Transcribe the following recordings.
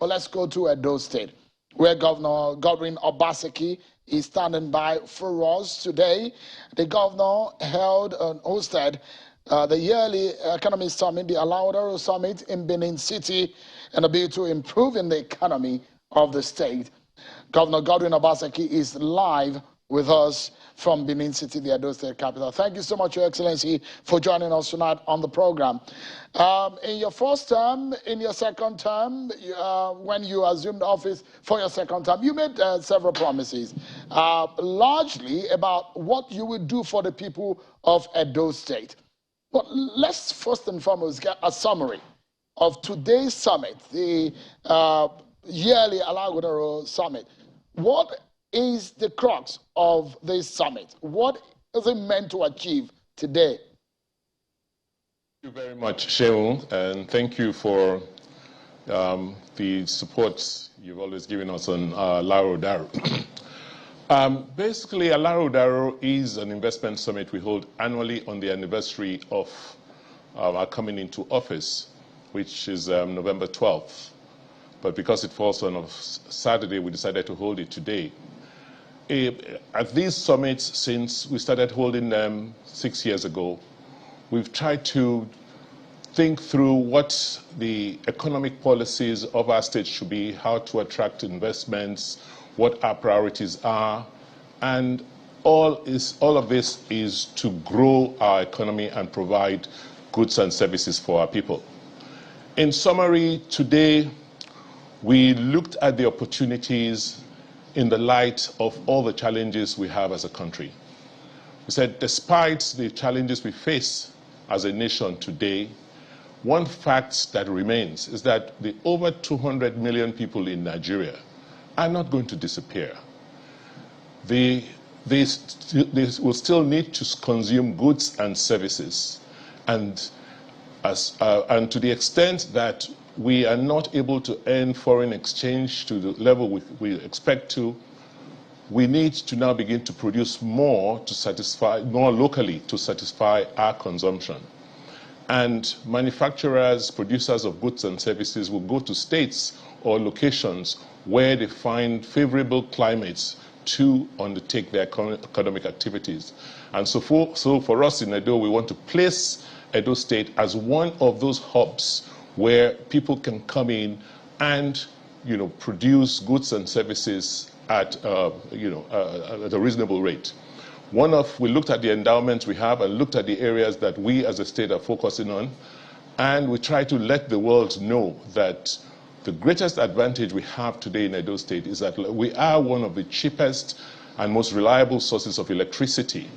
But let's go to Edo State, where Governor Obaseki is standing by for us today. The governor held and hosted the yearly economy summit, the Alaudaro Summit in Benin City, and a bid to improving the economy of the state. Governor Godwin Obaseki is live with us from Benin City, the Edo State capital. Thank you so much, Your Excellency, for joining us tonight on the program. In your first term, in your second term, when you assumed office for your second term, you made several promises, largely about what you would do for the people of Edo State. But let's first and foremost get a summary of today's summit, the yearly Alagodaro Summit. What is the crux of this summit? What is it meant to achieve today? Thank you very much, Sheung, and thank you for the support you've always given us on Alarodaro. Basically, Alarodaro is an investment summit we hold annually on the anniversary of our coming into office, which is November 12th. But because it falls on a Saturday, we decided to hold it today. At these summits, since we started holding them 6 years ago, we've tried to think through what the economic policies of our state should be, how to attract investments, what our priorities are, and all of this is to grow our economy and provide goods and services for our people. In summary, today we looked at the opportunities in the light of all the challenges we have as a country. We said, despite the challenges we face as a nation today, one fact that remains is that the over 200 million people in Nigeria are not going to disappear. They will still need to consume goods and services. And to the extent that we are not able to earn foreign exchange to the level we expect to, we need to now begin to produce more locally to satisfy our consumption. And manufacturers, producers of goods and services will go to states or locations where they find favorable climates to undertake their economic activities. And so for us in Edo, we want to place Edo State as one of those hubs where people can come in and, produce goods and services at, at a reasonable rate. We looked at the endowments we have and looked at the areas that we as a state are focusing on, and we try to let the world know that the greatest advantage we have today in Edo State is that we are one of the cheapest and most reliable sources of electricity.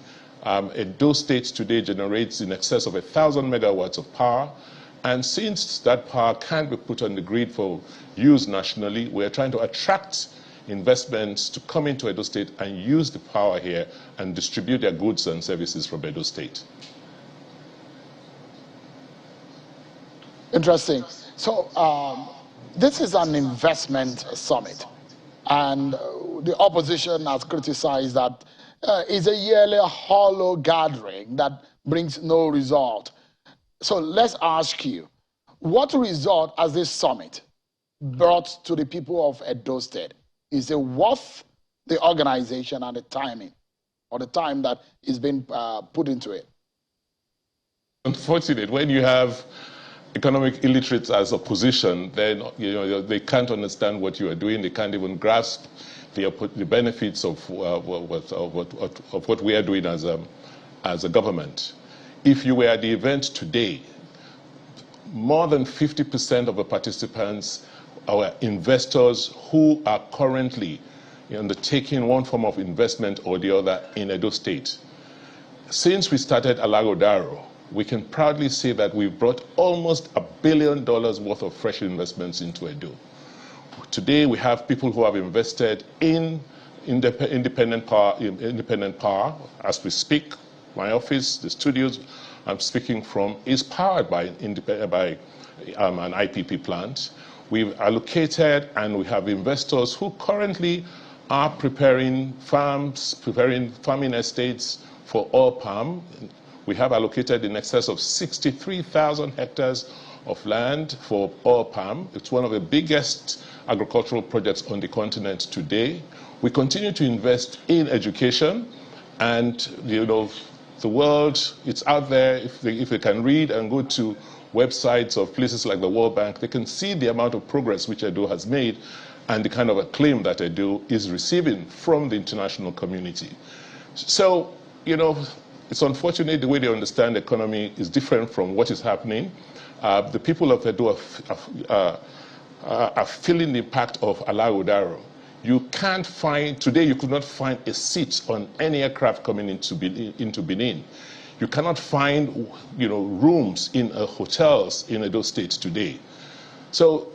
Edo State today generates in excess of 1,000 megawatts of power. And since that power can't be put on the grid for use nationally, we're trying to attract investments to come into Edo State and use the power here and distribute their goods and services from Edo State. Interesting. So this is an investment summit, and the opposition has criticized that it's a yearly hollow gathering that brings no result. So let's ask you, what result has this summit brought to the people of Edo State? Is it worth the organization and the timing, or the time that is being put into it? Unfortunate, when you have economic illiterates as opposition, then they can't understand what you are doing. They can't even grasp the benefits of what we are doing as a government. If you were at the event today, more than 50% of the participants are investors who are currently undertaking one form of investment or the other in Edo State. Since we started Alagodaro, we can proudly say that we've brought almost $1 billion worth of fresh investments into Edo. Today, we have people who have invested in independent power. As we speak, my office, the studios I'm speaking from, is powered by an IPP plant. We've allocated and we have investors who currently are preparing farming estates for oil palm. We have allocated in excess of 63,000 hectares of land for oil palm. It's one of the biggest agricultural projects on the continent today. We continue to invest in education, and the world, it's out there. If they can read and go to websites of places like the World Bank, they can see the amount of progress which Edo has made and the kind of acclaim that Edo is receiving from the international community. So, it's unfortunate the way they understand the economy is different from what is happening. The people of Edo are feeling the impact of Ala Udaro. You can't find, today you could not find a seat on any aircraft coming into Benin. You cannot find, rooms in hotels in Edo State today. So,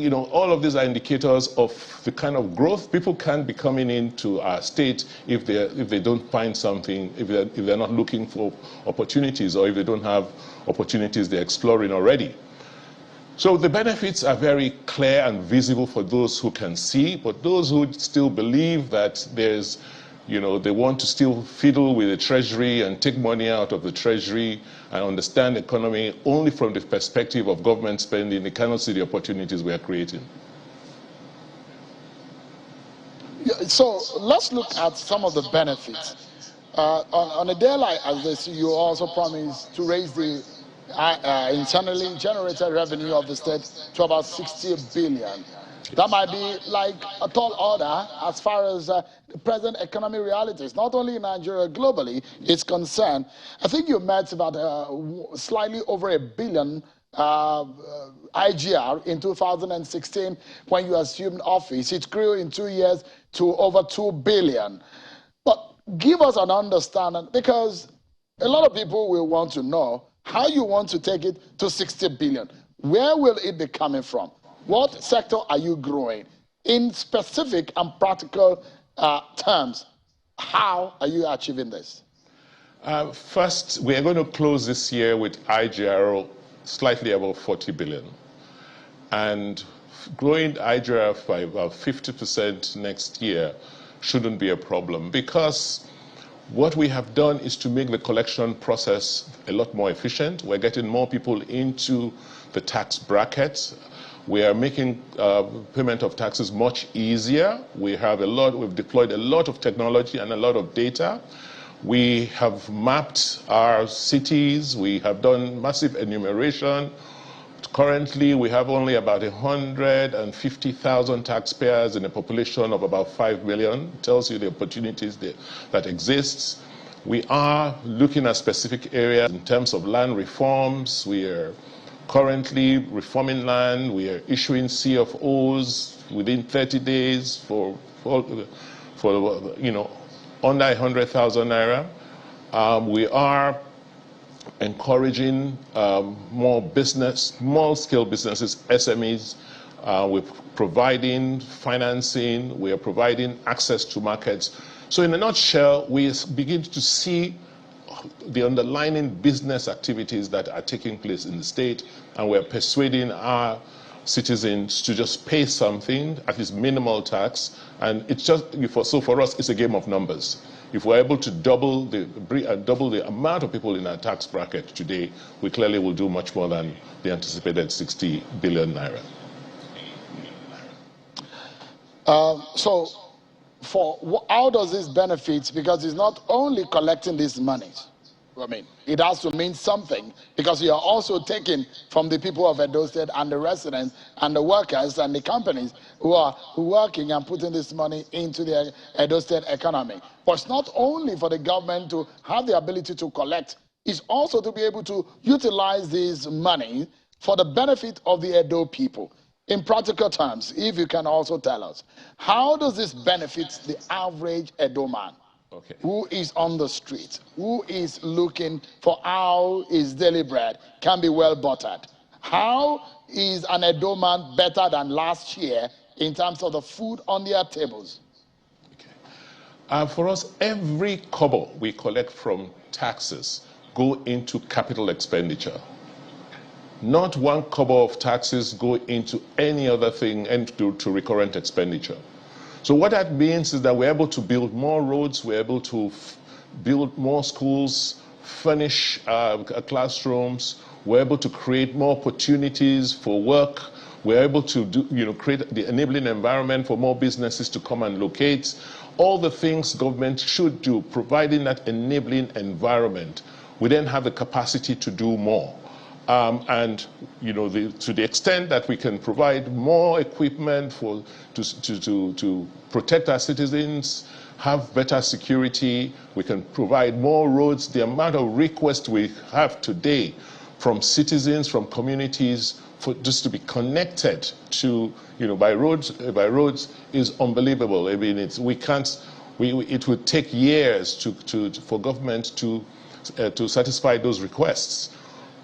all of these are indicators of the kind of growth. People can't be coming into our state if they don't find something, if they're not looking for opportunities, or if they don't have opportunities they're exploring already. So the benefits are very clear and visible for those who can see, but those who still believe that there's, they want to still fiddle with the treasury and take money out of the treasury and understand the economy only from the perspective of government spending, they cannot see the opportunities we are creating. So let's look at some of the benefits. On a day like this, you also promised to raise the internally generated revenue of the state to about 60 billion. That might be like a tall order as far as the present economic realities, not only in Nigeria, globally, is concerned. I think you met about slightly over $1 billion IGR in 2016 when you assumed office. It grew in 2 years to over 2 billion. But give us an understanding, because a lot of people will want to know how you want to take it to 60 billion. Where will it be coming from? What sector are you growing? In specific and practical terms, how are you achieving this? First, we are going to close this year with IGR slightly above 40 billion. And growing IGR by about 50% next year shouldn't be a problem, because what we have done is to make the collection process a lot more efficient. We're getting more people into the tax bracket. We are making payment of taxes much easier. We've deployed a lot of technology and a lot of data. We have mapped our cities. We have done massive enumeration. Currently, we have only about 150,000 taxpayers in a population of about 5 million. It tells you the opportunities that exist. We are looking at specific areas in terms of land reforms. We are currently reforming land. We are issuing CFOs within 30 days for under 100,000 naira. We are encouraging more business, small-scale businesses, SMEs. We're providing financing. We are providing access to markets. So in a nutshell, we begin to see the underlying business activities that are taking place in the state, and we're persuading our citizens to just pay something, at least minimal tax, and it's just, so for us, it's a game of numbers. If we're able to double the amount of people in our tax bracket today, we clearly will do much more than the anticipated 60 billion naira. So, how does this benefit? Because it's not only collecting these monies. I mean, it has to mean something, because you are also taking from the people of Edo State and the residents and the workers and the companies who are working and putting this money into the Edo State economy. But it's not only for the government to have the ability to collect, it's also to be able to utilize this money for the benefit of the Edo people. In practical terms, if you can also tell us, how does this benefit the average Edo man? Okay. Who is on the street, who is looking for how his daily bread can be well buttered? How is an Edo man better than last year in terms of the food on their tables? Okay. For us, every kobo we collect from taxes go into capital expenditure. Not one kobo of taxes go into any other thing and to recurrent expenditure. So what that means is that we're able to build more roads, we're able to build more schools, furnish classrooms, We're able to create more opportunities for work. We're able to create the enabling environment for more businesses to come and locate. All the things government should do, providing that enabling environment. We then have the capacity to do more. And to the extent that we can provide more equipment to protect our citizens, have better security, we can provide more roads. The amount of requests we have today from citizens, from communities, for just to be connected to by roads is unbelievable. I mean, it would take years for government to satisfy those requests.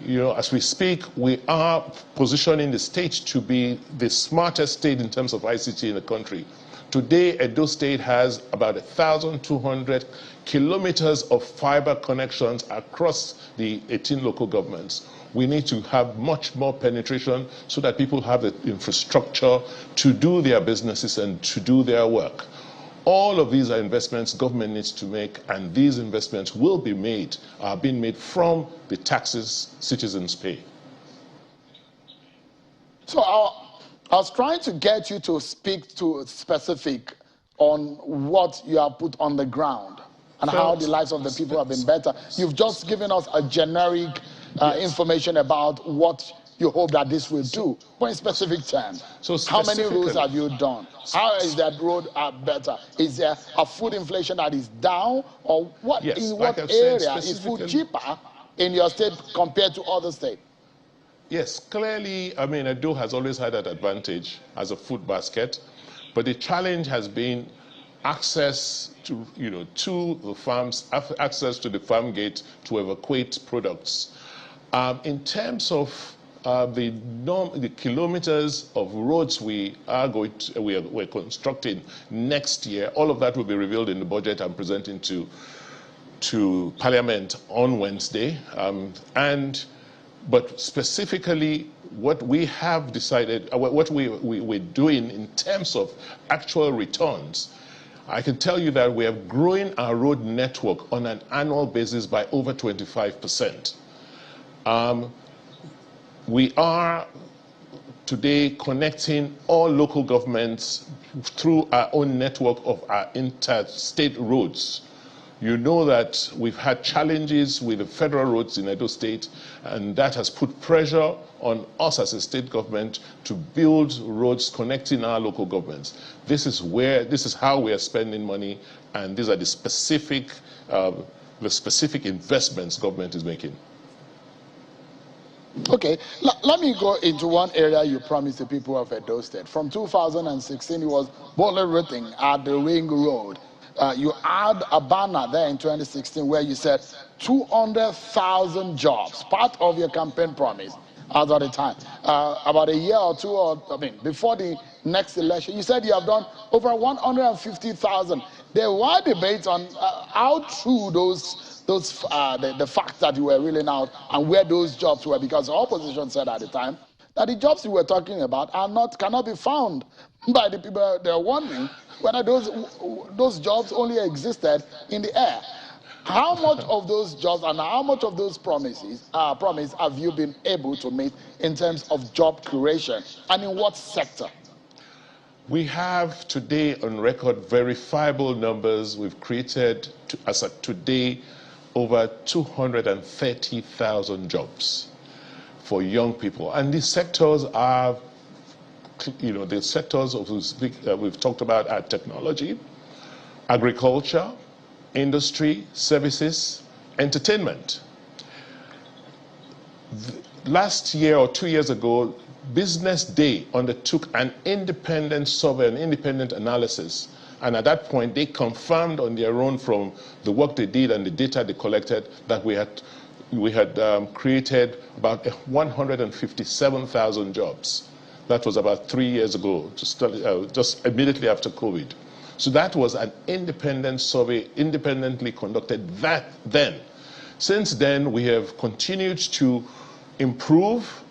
As we speak, we are positioning the state to be the smartest state in terms of ICT in the country. Today, Edo State has about 1,200 kilometers of fiber connections across the 18 local governments. We need to have much more penetration so that people have the infrastructure to do their businesses and to do their work. All of these are investments government needs to make, and these investments are being made from the taxes citizens pay. So I was trying to get you to speak to specific on what you have put on the ground and how the lives of the people have been better. You've just given us a generic information about what you hope that this will do. But in specific terms, how many roads have you done? How is that road better? Is there a food inflation that is down? Or what? Yes, in what area is food cheaper in your state compared to other states? Yes, clearly, I mean, Edo has always had that advantage as a food basket, but the challenge has been access to, to the farms, access to the farm gate to evacuate products. In terms of the kilometers of roads we're constructing next year, all of that will be revealed in the budget I'm presenting to Parliament on Wednesday. But specifically, what we have decided, what we're doing in terms of actual returns, I can tell you that we are growing our road network on an annual basis by over 25%. We are today connecting all local governments through our own network of our interstate roads. You know that we've had challenges with the federal roads in Edo State, and that has put pressure on us as a state government to build roads connecting our local governments. This is how we are spending money, and these are the specific investments government is making. Okay, let me go into one area you promised the people of Edo State. From 2016, it was boldly written at the Ring Road. You had a banner there in 2016 where you said 200,000 jobs, part of your campaign promise as at the time. About a year or two, before the next election, you said you have done over 150,000. There were debates on how true the fact that you were reeling out and where those jobs were, because the opposition said at the time that the jobs you were talking about cannot be found by the people. They're wondering whether those jobs only existed in the air. How much of those jobs and how much of those promises have you been able to make in terms of job creation, and in what sector? We have today on record verifiable numbers. We've created, as of today, over 230,000 jobs for young people. And these sectors are, the sectors we've talked about are technology, agriculture, industry, services, entertainment. Last year or 2 years ago, Business Day undertook an independent survey, an independent analysis. And at that point, they confirmed on their own from the work they did and the data they collected that we had created about 157,000 jobs. That was about 3 years ago, just immediately after COVID. So that was an independent survey, independently conducted then. Since then, we have continued to improve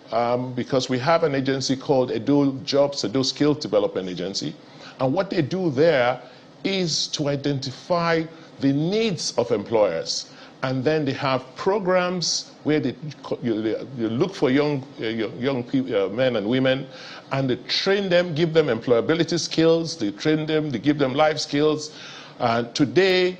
because we have an agency called Edo Jobs, Edo Skill Development Agency. And what they do there is to identify the needs of employers and then they have programs where they look for young people, men and women, and they train them, give them employability skills, they train them, they give them life skills. And today,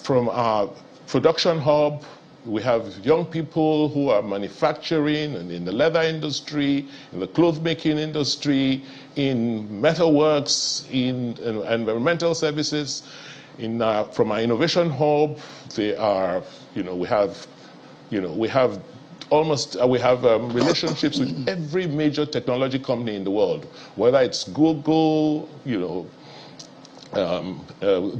from our production hub, we have young people who are manufacturing and in the leather industry, in the cloth making industry, in metalworks, in environmental services. From our innovation hub, they are, we have relationships with every major technology company in the world, whether it's Google,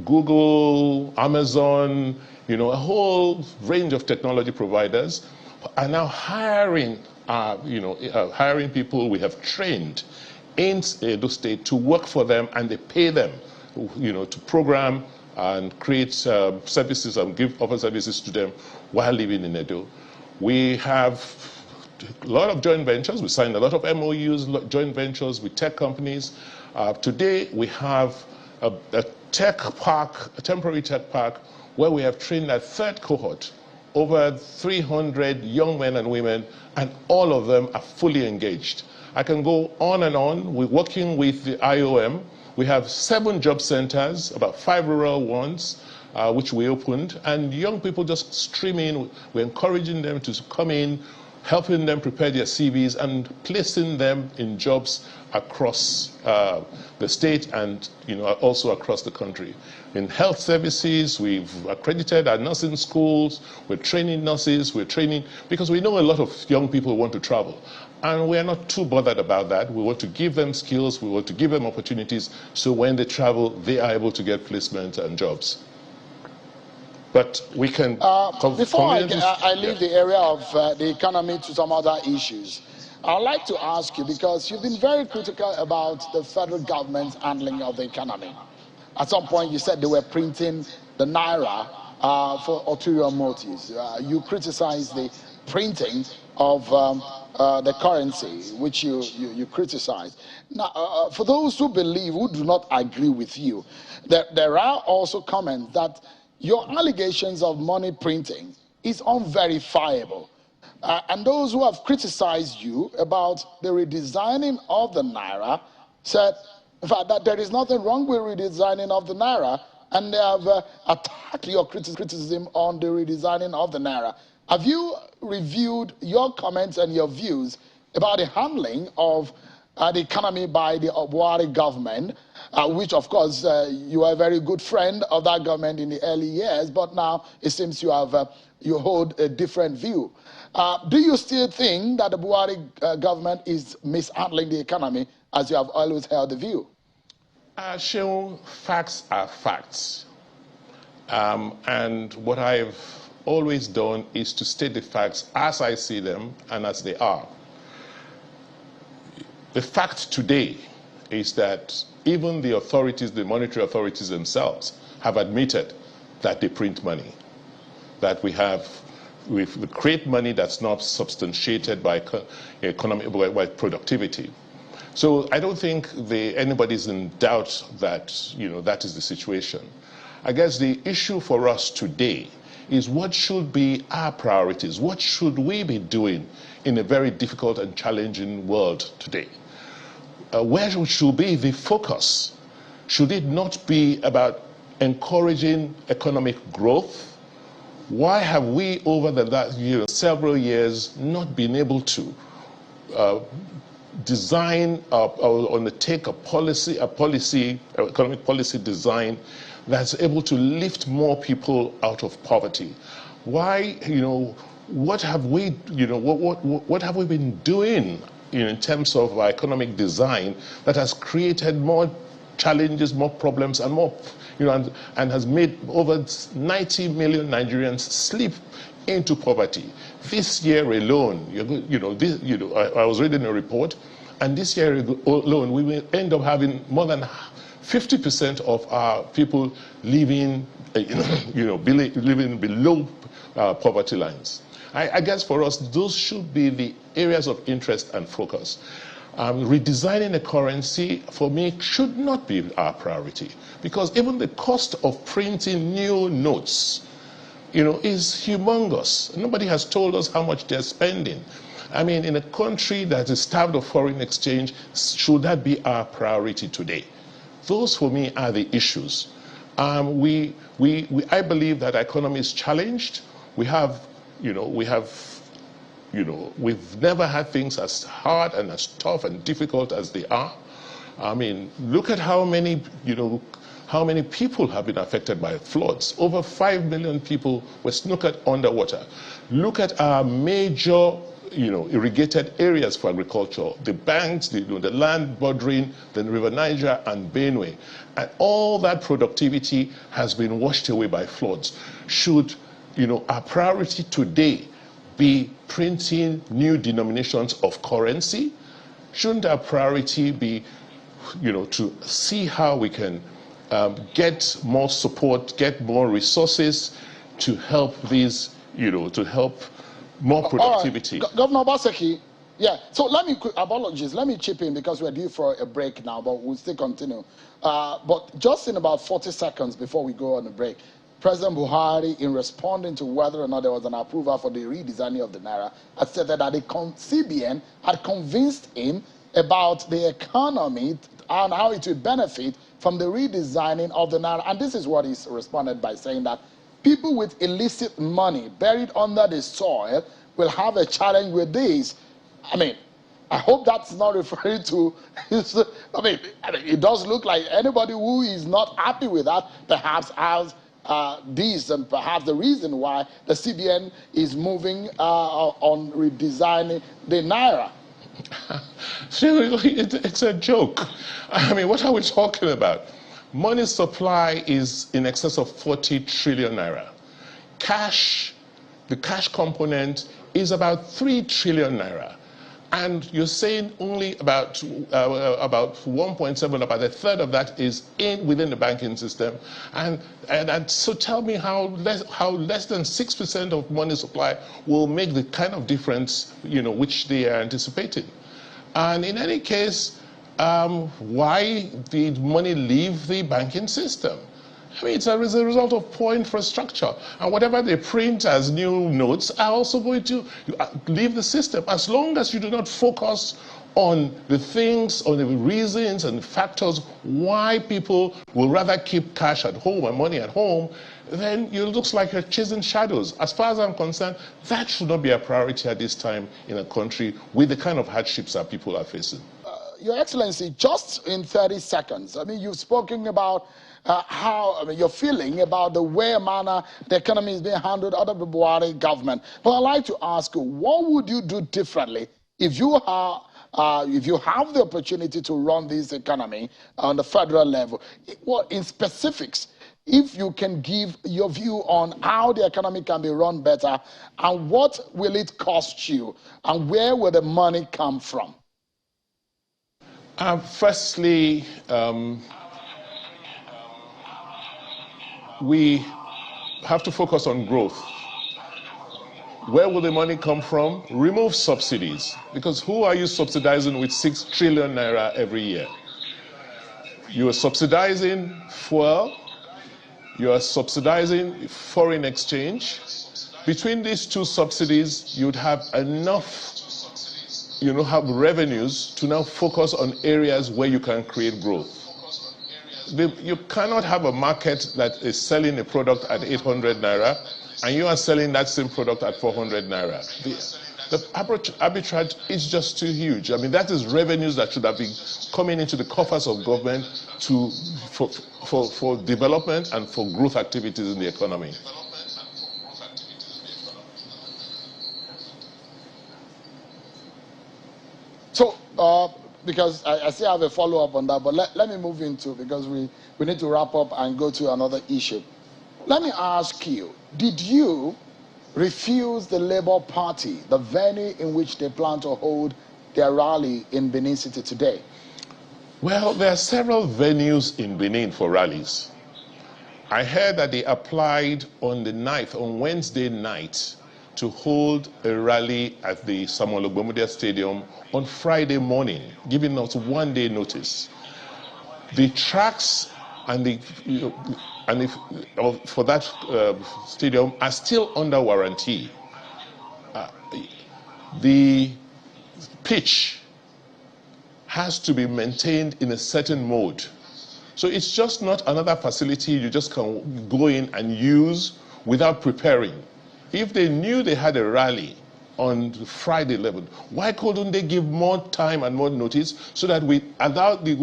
Google, Amazon, a whole range of technology providers are now hiring, hiring people we have trained in Edo State to work for them, and they pay them, to program and create services and offer services to them while living in Edo. We have a lot of joint ventures. We signed a lot of MOUs, joint ventures with tech companies. Today we have a tech park, a temporary tech park, where we have trained a third cohort, over 300 young men and women, and all of them are fully engaged. I can go on and on. We're working with the IOM. We have 7 job centers, about 5 rural ones, which we opened, and young people just stream in. We're encouraging them to come in, helping them prepare their CVs, and placing them in jobs across the state and also across the country. In health services, we've accredited our nursing schools. We're training nurses. We're training, because we know a lot of young people want to travel. And we're not too bothered about that. We want to give them skills. We want to give them opportunities, so when they travel, they are able to get placement and jobs. But we can... before I leave the area of the economy to some other issues, I'd like to ask you, because you've been very critical about the federal government's handling of the economy. At some point, you said they were printing the Naira for ulterior motives. You criticized the printing of the currency, which you criticized. Now, for those who believe, who do not agree with you, there are also comments that your allegations of money printing is unverifiable. And those who have criticized you about the redesigning of the Naira said, in fact, that there is nothing wrong with redesigning of the Naira, and they have attacked your criticism on the redesigning of the Naira. Have you reviewed your comments and your views about the handling of the economy by the Buhari government, which, of course, you are a very good friend of that government in the early years, but now it seems you have you hold a different view. Do you still think that the Buhari government is mishandling the economy, as you have always held the view? Sheung, facts are facts. And what I've always done is to state the facts as I see them and as they are. The fact today is that even the authorities, the monetary authorities themselves, have admitted that they print money, that we create money that's not substantiated by by productivity. So I don't think anybody's in doubt that that is the situation. I guess the issue for us today is what should be our priorities? What should we be doing in a very difficult and challenging world today? Where should be the focus? Should it not be about encouraging economic growth? Why have we, over the last several years, not been able to design or undertake economic policy design that's able to lift more people out of poverty? Why, what have we, what have we been doing in terms of economic design that has created more challenges, more problems, and more, and has made over 90 million Nigerians slip into poverty? This year alone, I was reading a report, and this year alone, we will end up having more than 50% of our people living, living below poverty lines. I guess for us, those should be the areas of interest and focus. Redesigning the currency, for me, should not be our priority, because even the cost of printing new notes is humongous. Nobody has told us how much they're spending. I mean, in a country that is starved of foreign exchange, should that be our priority today? Those, for me, are the issues. I believe that our economy is challenged. We've never had things as hard and as tough and difficult as they are. I mean, look at how many people have been affected by floods. Over 5 million people were snookered underwater. Look at our major, irrigated areas for agriculture, the banks, the land bordering the River Niger and Benue. And all that productivity has been washed away by floods. Should, our priority today be printing new denominations of currency? Shouldn't our priority be, to see how we can get more support, get more resources to help these, to help more productivity? Right. Governor Obaseki, yeah. So apologies, let me chip in because we're due for a break now, but we'll still continue. But just in about 40 seconds before we go on a break, President Buhari, in responding to whether or not there was an approval for the redesigning of the Naira, had said that the CBN had convinced him about the economy and how it would benefit from the redesigning of the Naira. And this is what he responded by saying that people with illicit money buried under the soil will have a challenge with this. I mean, I hope that's not referring to, I mean, it does look like anybody who is not happy with that perhaps has this, and perhaps the reason why the CBN is moving on redesigning the Naira. Seriously, it's a joke. I mean, what are we talking about? Money supply is in excess of 40 trillion naira. The cash component is about 3 trillion naira. And you're saying only about 1.7, about a third of that is within the banking system. And so tell me how less than 6% of money supply will make the kind of difference, which they are anticipating. And in any case, why did money leave the banking system? I mean, it's as a result of poor infrastructure. And whatever they print as new notes are also going to leave the system. As long as you do not focus on the things, on the reasons and factors why people will rather keep cash at home and money at home, then it looks like you're chasing shadows. As far as I'm concerned, that should not be a priority at this time in a country with the kind of hardships that people are facing. Your Excellency, just in 30 seconds, I mean, you've spoken about your feeling about the way manner the economy is being handled under the Buhari government. But I'd like to ask you, what would you do differently if you have the opportunity to run this economy on the federal level? What, in specifics, if you can give your view on how the economy can be run better, and what will it cost you, and where will the money come from? Firstly, we have to focus on growth. Where will the money come from? Remove subsidies. Because who are you subsidizing with 6 trillion naira every year? You are subsidizing fuel. You are subsidizing foreign exchange. Between these two subsidies, you'd have enough, have revenues to now focus on areas where you can create growth. You cannot have a market that is selling a product at 800 naira and you are selling that same product at 400 naira. The arbitrage is just too huge. I mean, that is revenues that should have been coming into the coffers of government for development and for growth activities in the economy. So, because I still have a follow-up on that, but let me move into, because we need to wrap up and go to another issue. Let me ask you, did you refuse the Labour Party the venue in which they plan to hold their rally in Benin City today? Well, there are several venues in Benin for rallies. I heard that they applied on the 9th, on Wednesday night, to hold a rally at the Samuel Ogbomudia Stadium on Friday morning, giving us 1 day notice. The tracks and for that stadium are still under warranty. The pitch has to be maintained in a certain mode. So it's just not another facility you just can go in and use without preparing. If they knew they had a rally on Friday 11th, why couldn't they give more time and more notice so that we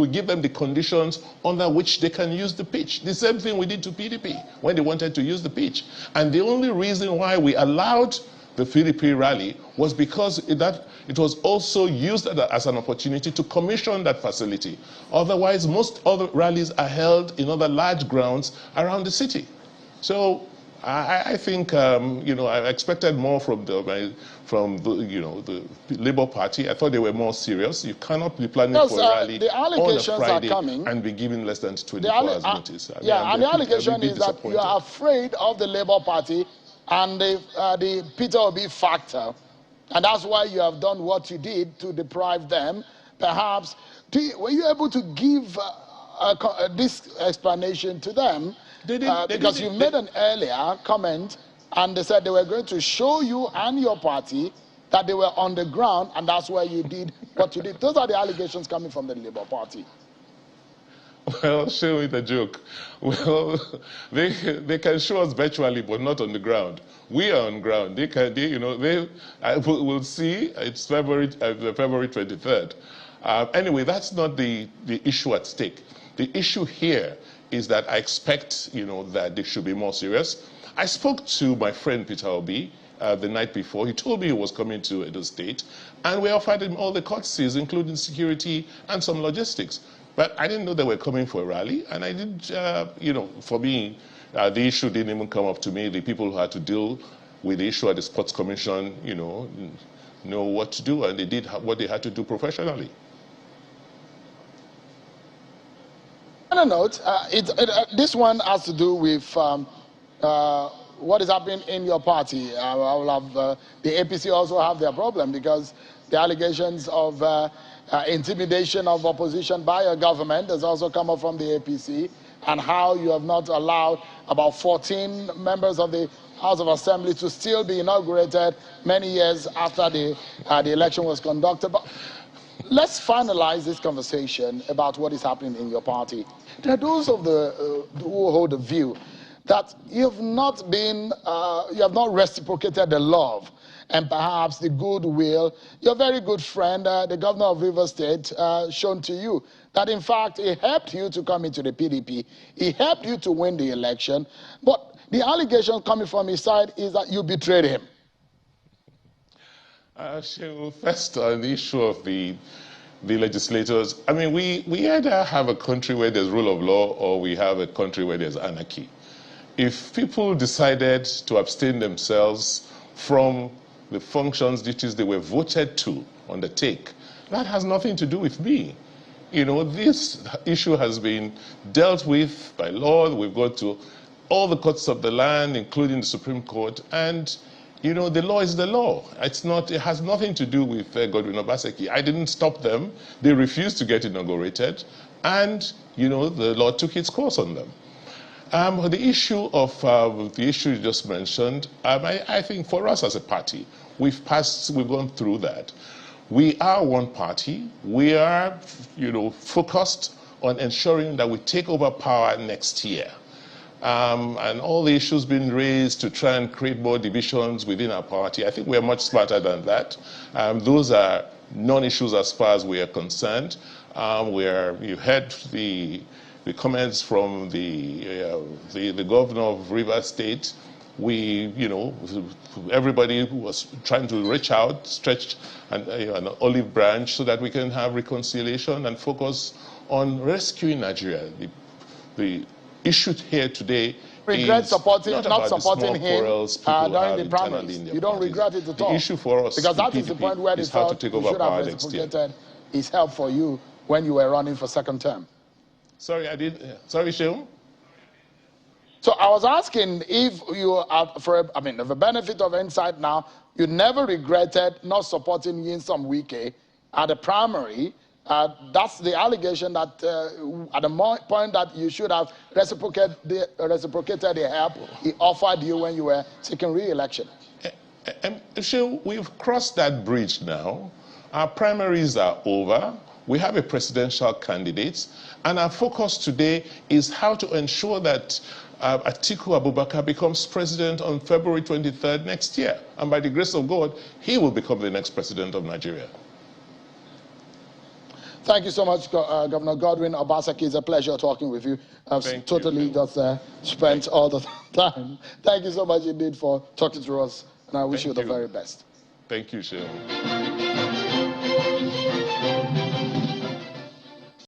give them the conditions under which they can use the pitch? The same thing we did to PDP when they wanted to use the pitch. And the only reason why we allowed the PDP rally was because it was also used as an opportunity to commission that facility. Otherwise, most other rallies are held in other large grounds around the city. So I think I expected more from the Labour Party. I thought they were more serious. You cannot be planning for a rally on a Friday and be given less than 24 hours notice. And the allegation is that you are afraid of the Labour Party and the Peter Obi factor, and that's why you have done what you did to deprive them. Perhaps, were you able to give this explanation to them? Because you made an earlier comment, and they said they were going to show you and your party that they were on the ground, and that's why you did what you did. Those are the allegations coming from the Labour Party. Well, show me the joke. Well, they can show us virtually, but not on the ground. We are on ground. We'll see. It's February 23rd. Anyway, that's not the issue at stake. The issue here is that I expect, that they should be more serious. I spoke to my friend Peter Obi the night before. He told me he was coming to Edo State, and we offered him all the courtesies, including security and some logistics. But I didn't know they were coming for a rally, and I didn't, for me, the issue didn't even come up to me. The people who had to deal with the issue at the Sports Commission, know what to do, and they did what they had to do professionally. On a note, this one has to do with what is happening in your party. I will have, the APC also have their problem, because the allegations of intimidation of opposition by a government has also come up from the APC, and how you have not allowed about 14 members of the House of Assembly to still be inaugurated many years after the election was conducted. But let's finalize this conversation about what is happening in your party. There are those of who hold the view that you have not reciprocated the love and perhaps the goodwill your very good friend, the governor of Rivers State, shown to you. That in fact, he helped you to come into the PDP. He helped you to win the election. But the allegation coming from his side is that you betrayed him. First, on the issue of the legislators, I mean, we either have a country where there's rule of law, or we have a country where there's anarchy. If people decided to abstain themselves from the functions, duties they were voted to undertake, that has nothing to do with me. This issue has been dealt with by law. We've gone to all the courts of the land, including the Supreme Court, and the law is the law. It has nothing to do with Godwin Obaseki. I didn't stop them. They refused to get inaugurated, and the law took its course on them. The issue you just mentioned, I think for us as a party, we've gone through that. We are one party. We are, focused on ensuring that we take over power next year. And all the issues being raised to try and create more divisions within our party, I think we're much smarter than that. Those are non-issues as far as we are concerned. You heard the comments from the governor of Rivers State. Everybody was trying to reach out, stretch an olive branch so that we can have reconciliation and focus on rescuing Nigeria. The issue here today regret is supporting, not supporting him during the primaries. You don't regret it at all. The issue for us, because that is the point where they felt you should have reciprocated his help for you when you were running for second term. Sorry, sorry, Sheung? So I was asking if you are, for the benefit of insight now, you never regretted not supporting Nyesom Wike at the primary That's the allegation that at the point that you should have reciprocated the help he offered you when you were seeking re-election. So we've crossed that bridge now. Our primaries are over. We have a presidential candidate. And our focus today is how to ensure that Atiku Abubakar becomes president on February 23rd next year. And by the grace of God, he will become the next president of Nigeria. Thank you so much, Governor Godwin Obaseki. It's a pleasure talking with you. I've totally just spent all the time. Thank you so much indeed for talking to us, and I wish you the very best. Thank you, Sheil.